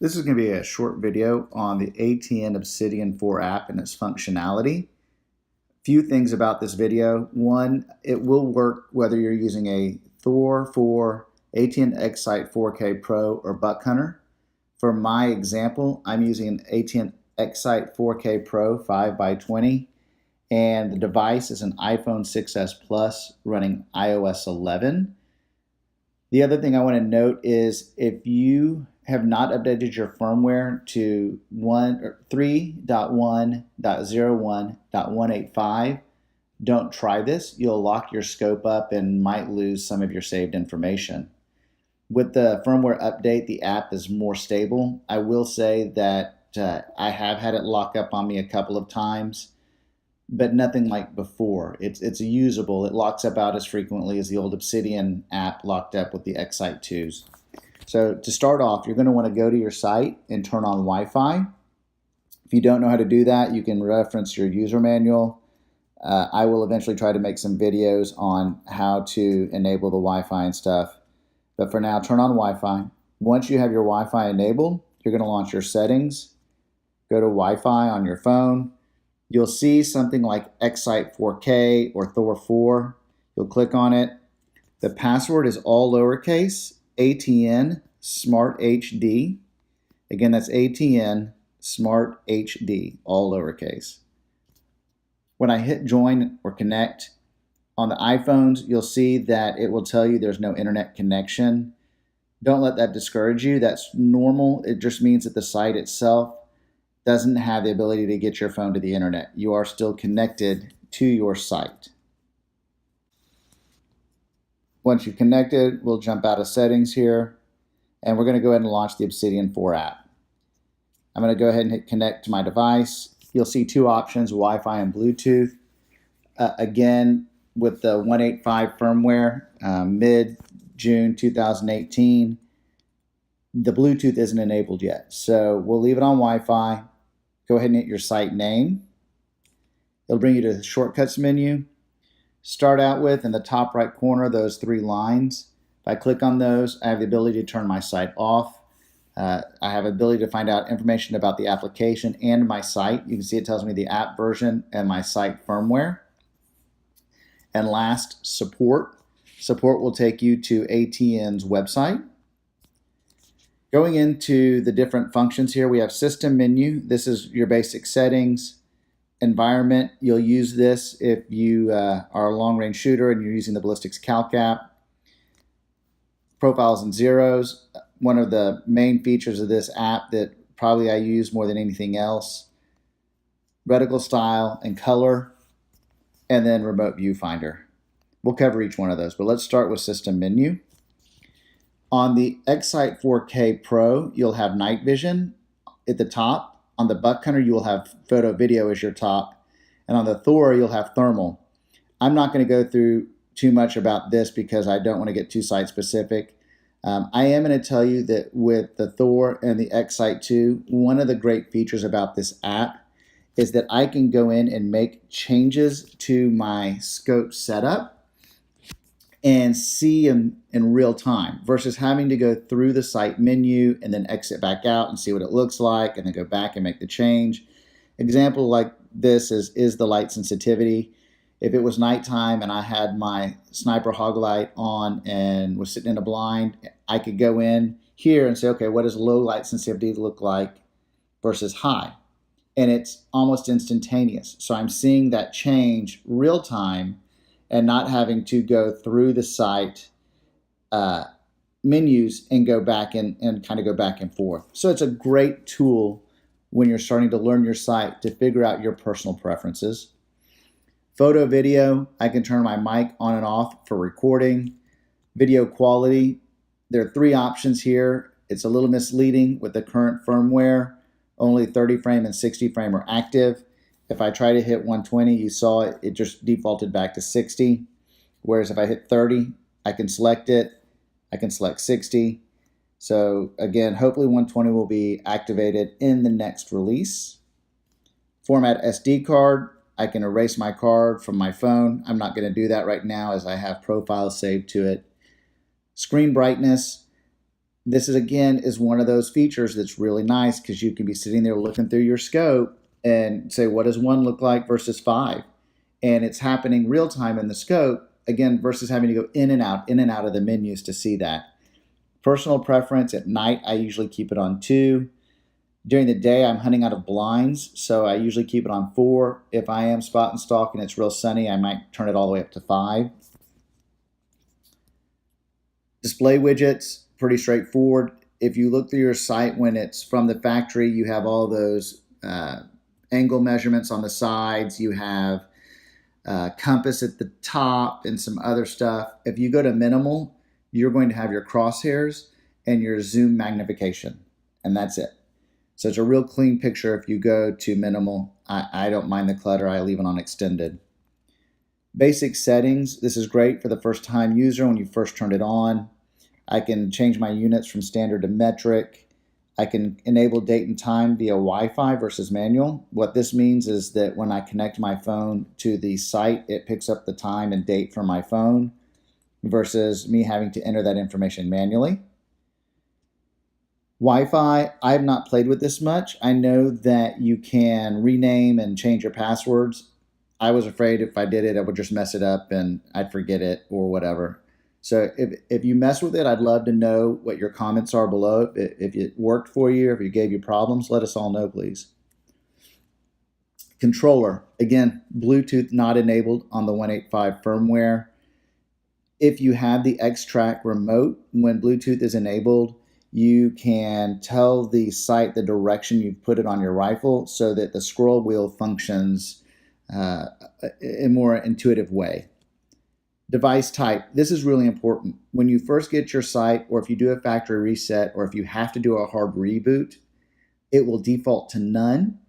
This is going to be a short video on the ATN Obsidian 4 app and its functionality. Few things about this video. One, it will work whether you're using a Thor 4, ATN Excite 4K Pro, or Buck Hunter. For my example, I'm using an ATN Excite 4K Pro 5x20, and the device is an iPhone 6s Plus running iOS 11. The other thing I want to note is if you have not updated your firmware to 3.1.01.185, don't try this. You'll lock your scope up and might lose some of your saved information. With the firmware update, the app is more stable. I will say that I have had it lock up on me a couple of times, but nothing like before. It's usable. It locks up out as frequently as the old Obsidian app locked up with the Excite 2s. So to start off, you're going to want to go to your site and turn on Wi-Fi. If you don't know how to do that, you can reference your user manual. I will eventually try to make some videos on how to enable the Wi-Fi and stuff. But for now, turn on Wi-Fi. Once you have your Wi-Fi enabled, you're going to launch your settings. Go to Wi-Fi on your phone. You'll see something like Excite 4K or Thor 4. You'll click on it. The password is all lowercase. ATN Smart HD. Again, that's ATN Smart HD, all lowercase. When I hit join or connect on the iPhones, you'll see that it will tell you there's no internet connection. Don't let that discourage you. That's normal. It just means that the site itself doesn't have the ability to get your phone to the internet. You are still connected to your site. Once you've connected, we'll jump out of settings here, and we're going to go ahead and launch the Obsidian 4 app. I'm going to go ahead and hit connect to my device. You'll see two options, Wi-Fi and Bluetooth. Again, with the 185 firmware, mid-June 2018, the Bluetooth isn't enabled yet. So we'll leave it on Wi-Fi. Go ahead and hit your site name. It'll bring you to the shortcuts menu. Start out with, in the top right corner, those three lines. If I click on those, I have the ability to turn my site off. I have the ability to find out information about the application and my site. You can see it tells me the app version and my site firmware. And last, support. Support will take you to ATN's website. Going into the different functions here, we have system menu. This is your basic settings. Environment, you'll use this if you are a long-range shooter and you're using the ballistics calc app. Profiles and zeros, one of the main features of this app that probably I use more than anything else. Reticle style and color, and then remote viewfinder. We'll cover each one of those, but let's start with system menu. On the Excite 4K Pro, you'll have night vision at the top. On the Buck Hunter, you will have photo video as your top. And on the Thor, you'll have thermal. I'm not going to go through too much about this because I don't want to get too site specific. I am going to tell you that with the Thor and the Excite 2, one of the great features about this app is that I can go in and make changes to my scope setup and see them in real time versus having to go through the site menu and then exit back out and see what it looks like and then go back and make the change. Example like this is the light sensitivity. If it was nighttime and I had my sniper hog light on and was sitting in a blind, I could go in here and say, okay, what does low light sensitivity look like versus high? And it's almost instantaneous. So I'm seeing that change real time and not having to go through the site menus and go back and kind of go back and forth. So it's a great tool when you're starting to learn your site to figure out your personal preferences. Photo video, I can turn my mic on and off for recording. Video quality, there are three options here. It's a little misleading with the current firmware. Only 30 frame and 60 frame are active. If I try to hit 120, you saw it just defaulted back to 60. Whereas if I hit 30, I can select it. I can select 60. So again, hopefully 120 will be activated in the next release. Format SD card. I can erase my card from my phone. I'm not going to do that right now as I have profiles saved to it. Screen brightness. This is again is one of those features that's really nice because you can be sitting there looking through your scope and say, what does 1 look like versus 5? And it's happening real time in the scope, again, versus having to go in and out of the menus to see that. Personal preference, at night, I usually keep it on 2. During the day, I'm hunting out of blinds, so I usually keep it on 4. If I am spot and stalk and it's real sunny, I might turn it all the way up to 5. Display widgets, pretty straightforward. If you look through your site when it's from the factory, you have all those angle measurements on the sides. You have compass at the top and some other stuff. If you go to minimal, you're going to have your crosshairs and your zoom magnification, and that's it. So it's a real clean picture if you go to minimal. I don't mind the clutter. I leave it on extended. Basic settings. This is great for the first time user when you first turn it on. I can change my units from standard to metric. I can enable date and time via Wi-Fi versus manual. What this means is that when I connect my phone to the site, it picks up the time and date from my phone versus me having to enter that information manually. Wi-Fi, I have not played with this much. I know that you can rename and change your passwords. I was afraid if I did it, I would just mess it up and I'd forget it or whatever. So if you mess with it, I'd love to know what your comments are below. If it worked for you, or if it gave you problems, let us all know, please. Controller, again, Bluetooth not enabled on the 185 firmware. If you have the X-Track remote, when Bluetooth is enabled, you can tell the site the direction you've put it on your rifle so that the scroll wheel functions in a more intuitive way. Device type. This is really important. When you first get your site, or if you do a factory reset, or if you have to do a hard reboot, it will default to none.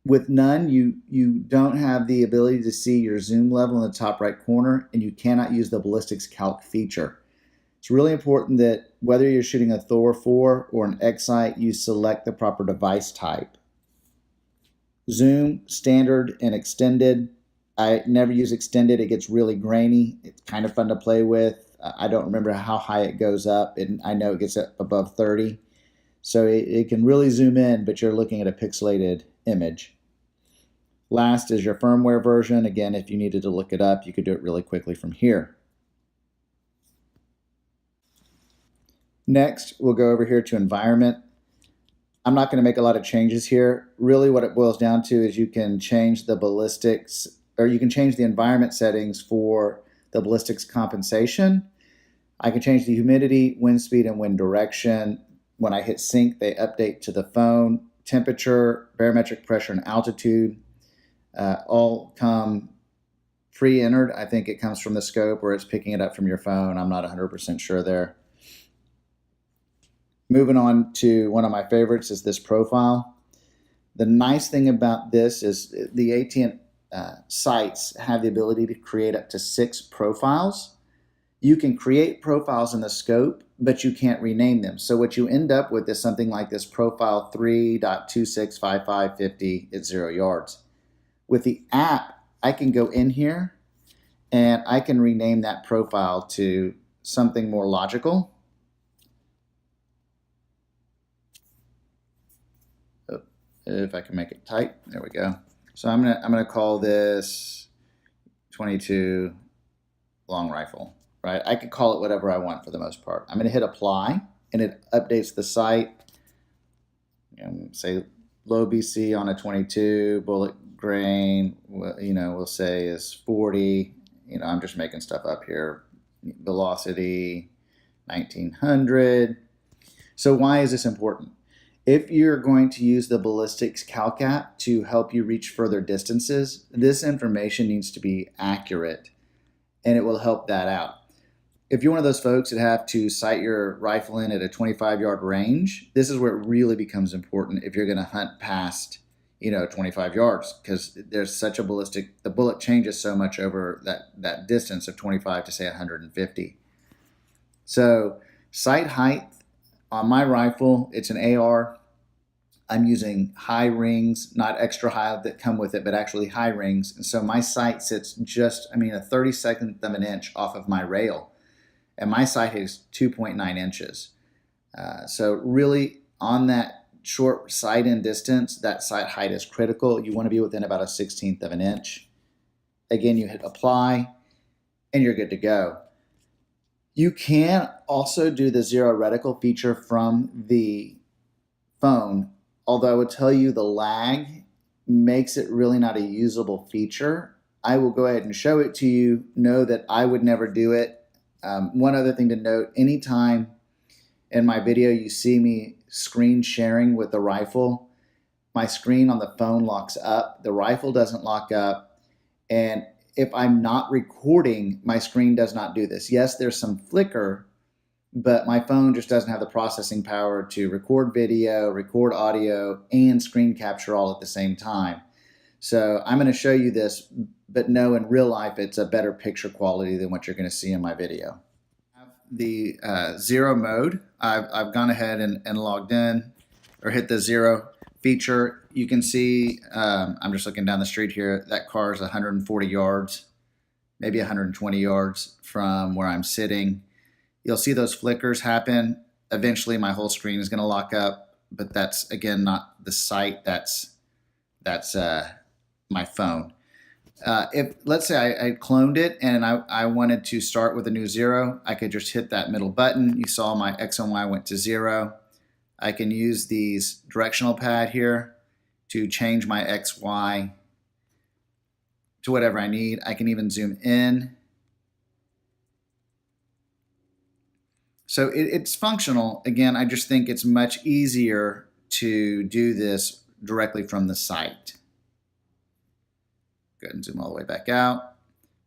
With none, you don't have the ability to see your zoom level in the top right corner, and you cannot use the ballistics calc feature. It's really important that whether you're shooting a Thor 4 or an X-Sight, you select the proper device type. Zoom, standard, and extended. I never use extended. It gets really grainy. It's kind of fun to play with. I don't remember how high it goes up, and I know it gets up above 30. So it can really zoom in, but you're looking at a pixelated image. Last is your firmware version. Again, if you needed to look it up, you could do it really quickly from here. Next, we'll go over here to environment. I'm not going to make a lot of changes here. Really what it boils down to is you can change the ballistics, or you can change the environment settings for the ballistics compensation. I can change the humidity, wind speed, and wind direction. When I hit sync, they update to the phone. Temperature, barometric pressure, and altitude all come pre-entered. I think it comes from the scope, or it's picking it up from your phone. I'm not 100% sure there. Moving on to one of my favorites is this profile. The nice thing about this is the ATN sites have the ability to create up to 6 profiles. You can create profiles in the scope, but you can't rename them. So what you end up with is something like this profile 3.265550 at 0 yards. With the app, I can go in here and I can rename that profile to something more logical. If I can make it tight, there we go. So I'm gonna call this 22 long rifle, right? I could call it whatever I want for the most part. I'm gonna hit apply, and it updates the site. Say low BC on a 22, bullet grain, we'll say is 40. I'm just making stuff up here. Velocity 1900. So why is this important? If you're going to use the ballistics calc app to help you reach further distances, this information needs to be accurate, and it will help that out. If you're one of those folks that have to sight your rifle in at a 25-yard range, this is where it really becomes important if you're going to hunt past 25 yards, because there's such a ballistic, the bullet changes so much over that distance of 25 to say 150. So sight height on my rifle, it's an AR. I'm using high rings, not extra high that come with it, but actually high rings. And so my sight sits just, a 32nd of an inch off of my rail. And my sight is 2.9 inches. So really on that short sight in distance, that sight height is critical. You want to be within about a 1/16 of an inch. Again, you hit apply and you're good to go. You can also do the zero reticle feature from the phone, although I would tell you the lag makes it really not a usable feature. I will go ahead and show it to you. Know that I would never do it. One other thing to note, anytime in my video you see me screen sharing with the rifle, my screen on the phone locks up, the rifle doesn't lock up, and if I'm not recording, my screen does not do this. Yes, there's some flicker, but my phone just doesn't have the processing power to record video, record audio, and screen capture all at the same time. So I'm going to show you this, but no, in real life, it's a better picture quality than what you're going to see in my video. The zero mode, I've gone ahead and logged in or hit the zero feature. You can see, I'm just looking down the street here, that car is 140 yards, maybe 120 yards from where I'm sitting. You'll see those flickers happen. Eventually my whole screen is going to lock up, but that's again not the sight, that's my phone. If let's say I cloned it and I wanted to start with a new zero, I could just hit that middle button. You saw my X and Y went to zero. I can use these directional pad here to change my X, Y to whatever I need. I can even zoom in. So it's functional. Again, I just think it's much easier to do this directly from the site. Go ahead and zoom all the way back out.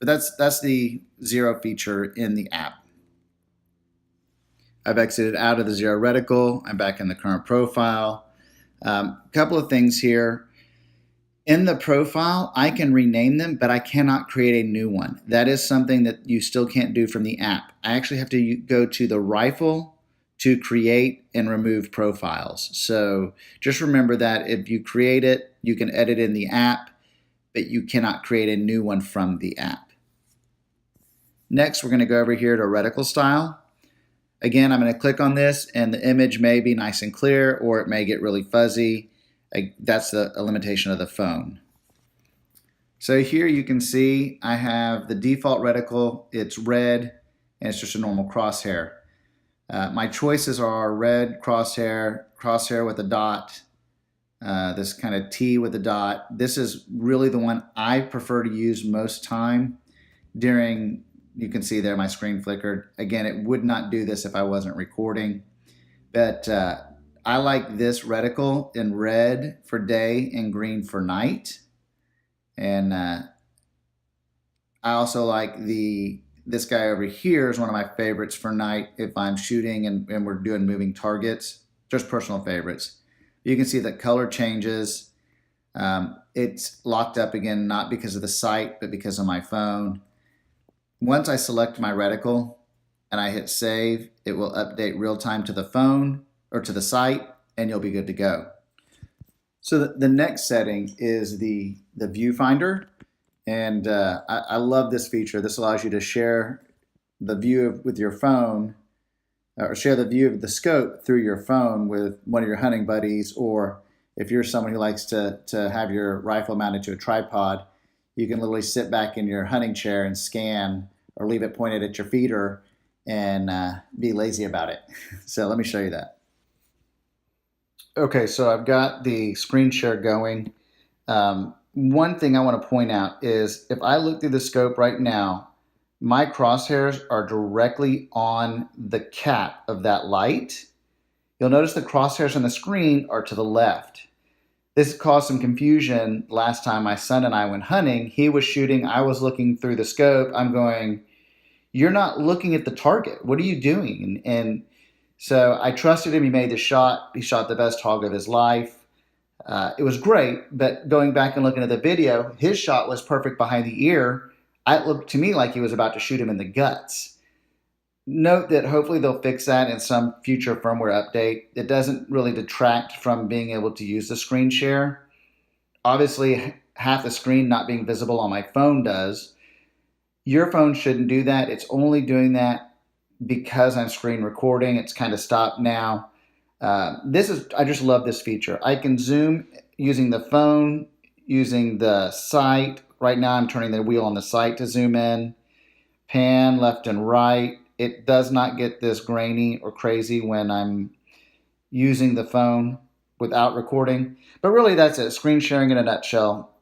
But that's the zero feature in the app. I've exited out of the zero reticle. I'm back in the current profile. Couple of things here. In the profile, I can rename them, but I cannot create a new one. That is something that you still can't do from the app. I actually have to go to the rifle to create and remove profiles. So just remember that if you create it, you can edit in the app, but you cannot create a new one from the app. Next, we're going to go over here to reticle style. Again, I'm going to click on this and the image may be nice and clear or it may get really fuzzy. That's a limitation of the phone. So here you can see I have the default reticle. It's red and it's just a normal crosshair. My choices are red crosshair, crosshair with a dot, this kind of T with a dot. This is really the one I prefer to use most time during, you can see there my screen flickered. Again, it would not do this if I wasn't recording, but I like this reticle in red for day and green for night. And I also like this guy over here is one of my favorites for night if I'm shooting and we're doing moving targets, just personal favorites. You can see that color changes. It's locked up again, not because of the sight, but because of my phone. Once I select my reticle and I hit save, it will update real time to the phone or to the site, and you'll be good to go. So the next setting is the Viewfinder, and I love this feature. This allows you to share the view with your phone, or share the view of the scope through your phone with one of your hunting buddies, or if you're someone who likes to have your rifle mounted to a tripod, you can literally sit back in your hunting chair and scan or leave it pointed at your feeder and be lazy about it. So let me show you that. Okay, so I've got the screen share going. One thing I want to point out is if I look through the scope right now, my crosshairs are directly on the cap of that light. You'll notice the crosshairs on the screen are to the left. This caused some confusion last time my son and I went hunting. He was shooting, I was looking through the scope. I'm going, you're not looking at the target. What are you doing? And so I trusted him. He made the shot. He shot the best hog of his life. It was great, but going back and looking at the video, his shot was perfect behind the ear. It looked to me like he was about to shoot him in the guts. Note that hopefully they'll fix that in some future firmware update. It doesn't really detract from being able to use the screen share. Obviously, half the screen not being visible on my phone does. Your phone shouldn't do that. It's only doing that because I'm screen recording, it's kind of stopped now. I just love this feature. I can zoom using the phone, using the sight. Right now I'm turning the wheel on the sight to zoom in, pan left and right. It does not get this grainy or crazy when I'm using the phone without recording. But really, that's it. Screen sharing in a nutshell.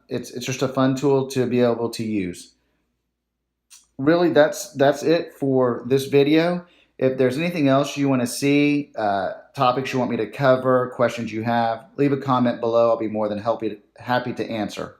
It's just a fun tool to be able to use. Really, that's it for this video. If there's anything else you want to see, topics you want me to cover, questions you have, leave a comment below. I'll be more than happy to answer.